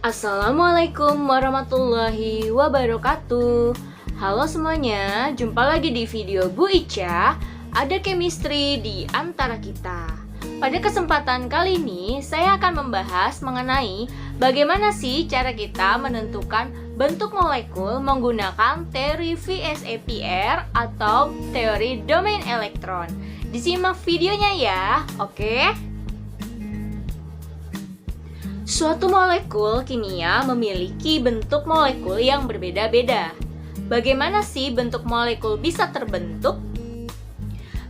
Assalamualaikum warahmatullahi wabarakatuh. Halo semuanya, jumpa lagi di video Bu Ica. Ada chemistry di antara kita. Pada kesempatan kali ini, saya akan membahas mengenai bagaimana sih cara kita menentukan bentuk molekul menggunakan teori VSEPR atau teori domain elektron. Disimak videonya ya, oke? Suatu molekul kimia memiliki bentuk molekul yang berbeda-beda. Bagaimana sih bentuk molekul bisa terbentuk?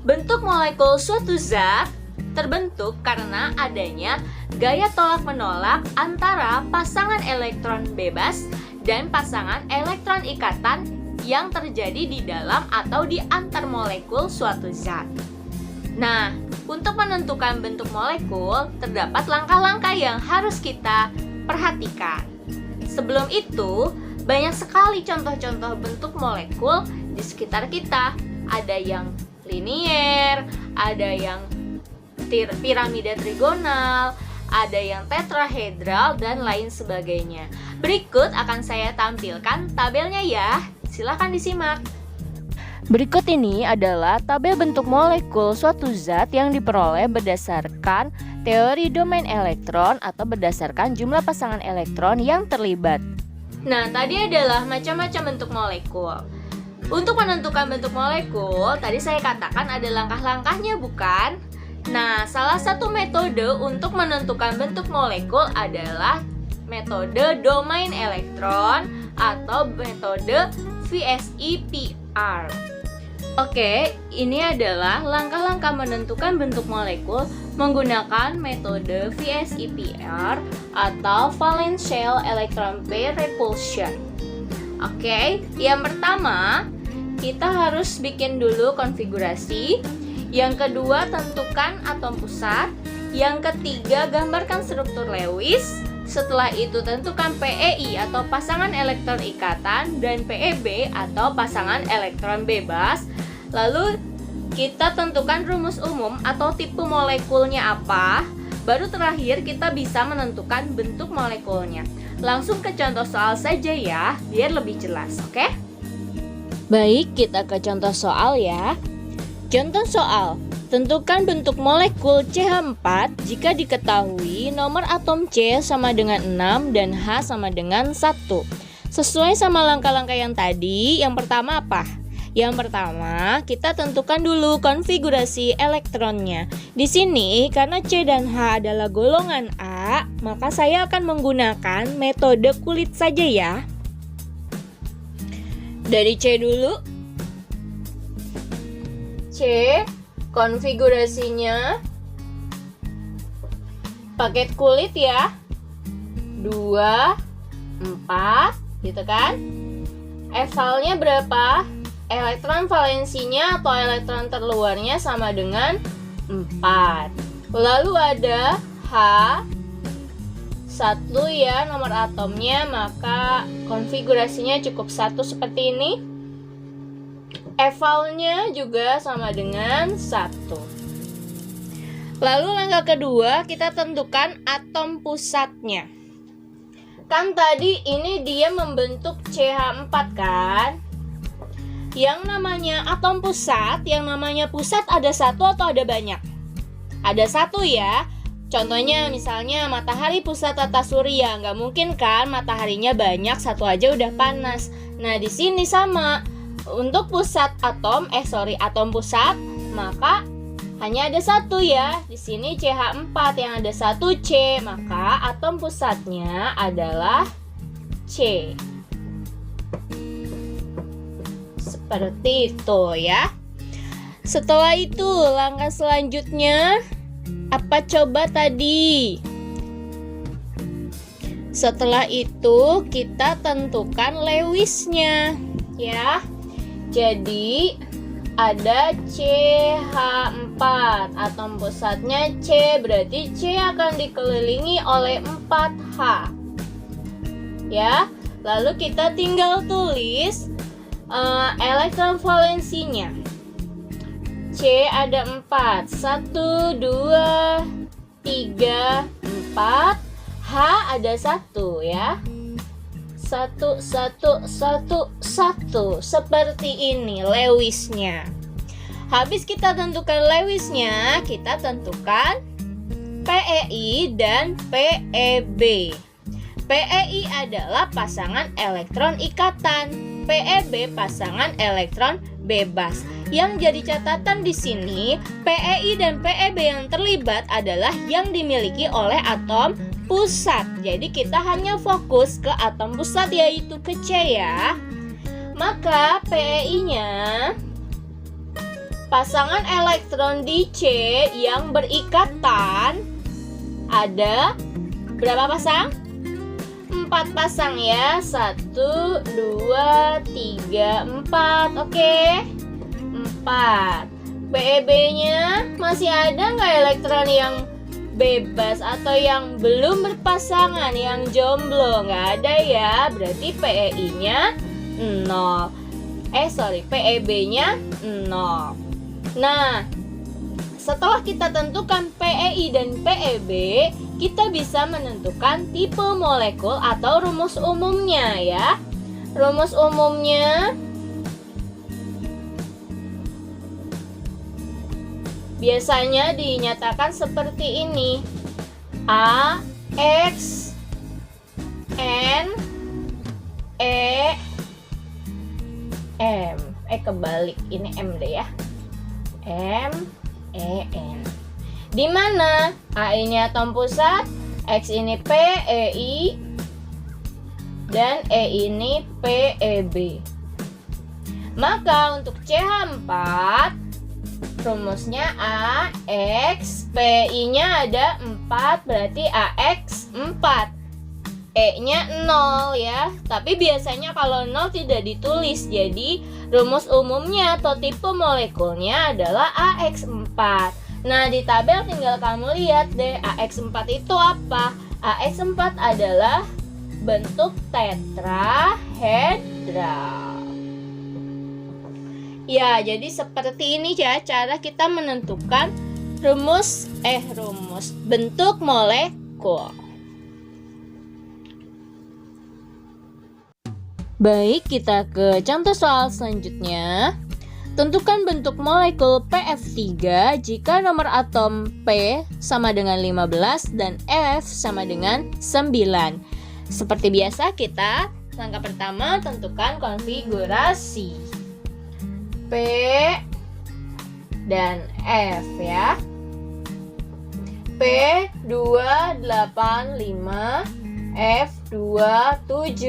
Bentuk molekul suatu zat terbentuk karena adanya gaya tolak-menolak antara pasangan elektron bebas dan pasangan elektron ikatan yang terjadi di dalam atau di antar molekul suatu zat. Nah, untuk menentukan bentuk molekul, terdapat langkah-langkah yang harus kita perhatikan. Sebelum itu, banyak sekali contoh-contoh bentuk molekul di sekitar kita. Ada yang linier, ada yang piramida trigonal, ada yang tetrahedral, dan lain sebagainya. Berikut akan saya tampilkan tabelnya ya. Silahkan disimak. Berikut ini adalah tabel bentuk molekul suatu zat yang diperoleh berdasarkan teori domain elektron atau berdasarkan jumlah pasangan elektron yang terlibat. Nah, tadi adalah macam-macam bentuk molekul. Untuk menentukan bentuk molekul, tadi saya katakan ada langkah-langkahnya, bukan? Nah, salah satu metode untuk menentukan bentuk molekul adalah metode domain elektron atau metode VSEPR. Oke, ini adalah langkah-langkah menentukan bentuk molekul menggunakan metode VSEPR atau valence shell electron pair repulsion. Oke, yang pertama kita harus bikin dulu konfigurasi. Yang kedua, tentukan atom pusat. Yang ketiga, gambarkan struktur Lewis. Setelah itu tentukan PEI atau pasangan elektron ikatan dan PEB atau pasangan elektron bebas. Lalu kita tentukan rumus umum atau tipe molekulnya apa. Baru terakhir kita bisa menentukan bentuk molekulnya. Langsung ke contoh soal saja ya, biar lebih jelas, oke? Baik, kita ke contoh soal ya. Contoh soal, tentukan bentuk molekul CH4 jika diketahui nomor atom C sama dengan 6 dan H sama dengan 1. Sesuai sama langkah-langkah yang tadi, yang pertama apa? Yang pertama, kita tentukan dulu konfigurasi elektronnya. Di sini, karena C dan H adalah golongan A, maka saya akan menggunakan metode kulit saja ya. Dari C dulu. C, konfigurasinya paket kulit ya. 2, 4, gitu kan? Evalnya berapa? Elektron valensinya atau elektron terluarnya sama dengan 4. Lalu ada H 1 ya nomor atomnya, maka konfigurasinya cukup 1 seperti ini. Evalnya juga sama dengan 1. Lalu langkah kedua, kita tentukan atom pusatnya. Kan tadi ini dia membentuk CH4 kan? Yang namanya atom pusat, yang namanya pusat ada satu atau ada banyak? Ada satu ya. Contohnya misalnya matahari pusat tata surya, nggak mungkin kan mataharinya banyak, satu aja udah panas. Nah di sini sama. Untuk pusat atom, atom pusat, maka hanya ada satu ya. Di sini CH4 yang ada satu C, maka atom pusatnya adalah C. Seperti itu ya. Setelah itu langkah selanjutnya apa coba tadi? Setelah itu kita tentukan Lewisnya ya. Jadi ada CH4, atom pusatnya C, berarti C akan dikelilingi oleh 4H ya. Lalu kita tinggal tulis elektron valensinya. C ada 4, 1, 2, 3, 4. H ada 1 ya. 1, 1, 1, 1. Seperti ini Lewisnya. Habis kita tentukan Lewisnya, kita tentukan PeI dan PeB. PeI adalah pasangan elektron ikatan, PeB pasangan elektron bebas. Yang jadi catatan di sini, PeI dan PeB yang terlibat adalah yang dimiliki oleh atom pusat. Jadi kita hanya fokus ke atom pusat, yaitu ke C ya. Maka PeI-nya pasangan elektron di C yang berikatan ada berapa pasang? 4 pasang ya. 1, 2, 3, 4. Oke, 4. PeB-nya masih ada nggak elektron yang bebas atau yang belum berpasangan, yang jomblo? Nggak ada ya. Berarti PeI-nya 0. PeB-nya 0. Nah, setelah kita tentukan PeI dan PeB, kita bisa menentukan tipe molekul atau rumus umumnya ya. Rumus umumnya biasanya dinyatakan seperti ini. A, X, N, E, M. Kebalik, ini M deh ya. M, E, N. Di mana A ini atom pusat, X ini PeI, dan E ini PeB. Maka untuk CH4 rumusnya AX, PI-nya ada 4, berarti AX 4. E-nya 0 ya. Tapi biasanya kalau 0 tidak ditulis. Jadi rumus umumnya atau tipe molekulnya adalah AX4. Nah, di tabel tinggal kamu lihat deh AX4 itu apa. AX4 adalah bentuk tetrahedral. Ya, jadi seperti ini ya cara kita menentukan rumus bentuk molekul. Baik, kita ke contoh soal selanjutnya. Tentukan bentuk molekul PF3 jika nomor atom P sama dengan 15 dan F sama dengan 9. Seperti biasa, kita langkah pertama tentukan konfigurasi P dan F ya. P285, F27.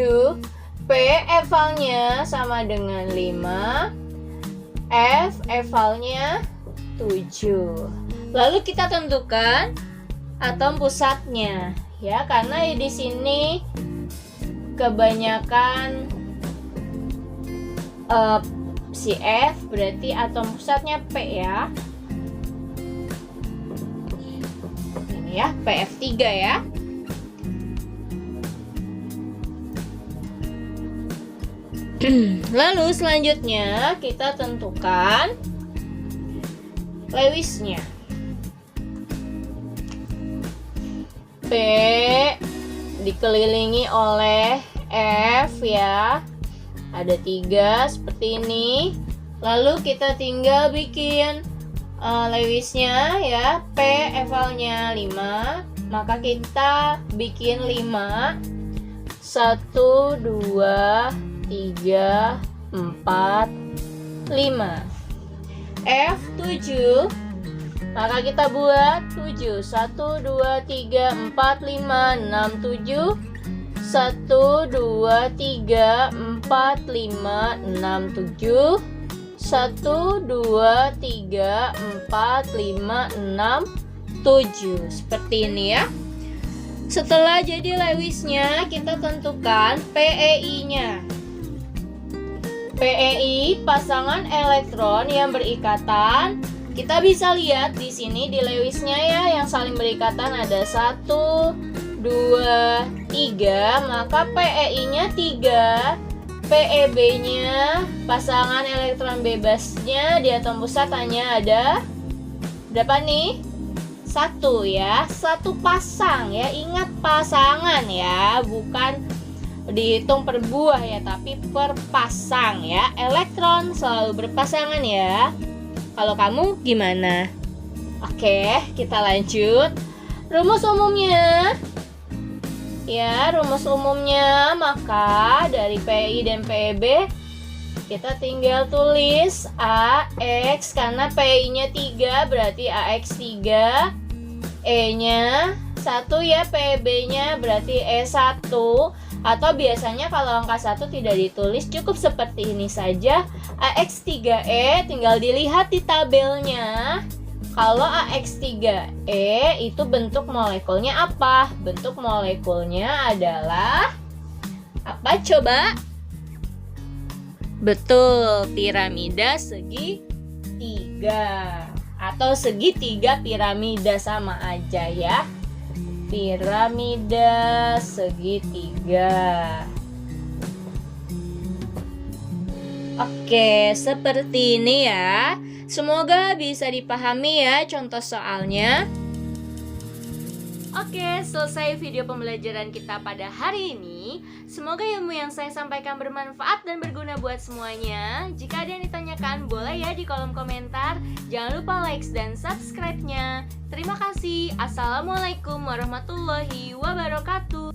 P evalnya sama dengan 5, F evalnya 7. Lalu kita tentukan atom pusatnya ya, karena di sini kebanyakan si F, berarti atom pusatnya P ya. Ini ya, PF3 ya. Lalu selanjutnya kita tentukan Lewisnya. P dikelilingi oleh F ya. Ada 3 seperti ini. Lalu kita tinggal bikin Lewisnya ya. P evalnya 5. Maka kita bikin 5. 1, 2, 3, 4, 5. F7, maka kita buat 7. 1, 2, 3, 4, 5, 6, 7. 1, 2, 3, 4, 5, 6, 7. 1, 2, 3, 4, 5, 6, 7. Seperti ini ya. Setelah jadi Lewisnya, kita tentukan PeI-nya. PeI pasangan elektron yang berikatan. Kita bisa lihat di sini di Lewisnya ya, yang saling berikatan ada 1, 2, 3. Maka PeI-nya 3. PeB-nya pasangan elektron bebasnya di atom pusat hanya ada berapa nih? satu ya, satu pasang ya. Ingat pasangan ya, bukan dihitung per buah ya, tapi per pasang ya. Elektron selalu berpasangan ya. Kalau kamu gimana? Oke, kita lanjut. Rumus umumnya. Ya, rumus umumnya, maka dari PI dan PB kita tinggal tulis AX, karena PI-nya 3 berarti AX 3, E-nya 1 ya, PB-nya berarti E1. Atau biasanya kalau angka 1 tidak ditulis, cukup seperti ini saja, AX3E, tinggal dilihat di tabelnya. Kalau AX3E itu bentuk molekulnya apa? Bentuk molekulnya adalah apa coba? Betul, piramida segitiga atau segitiga piramida, sama aja ya. Piramida segitiga. Oke, seperti ini ya. Semoga bisa dipahami ya contoh soalnya. Oke, selesai video pembelajaran kita pada hari ini. Semoga ilmu yang saya sampaikan bermanfaat dan berguna buat semuanya. Jika ada yang ditanyakan, boleh ya di kolom komentar. Jangan lupa like dan subscribe-nya. Terima kasih. Assalamualaikum warahmatullahi wabarakatuh.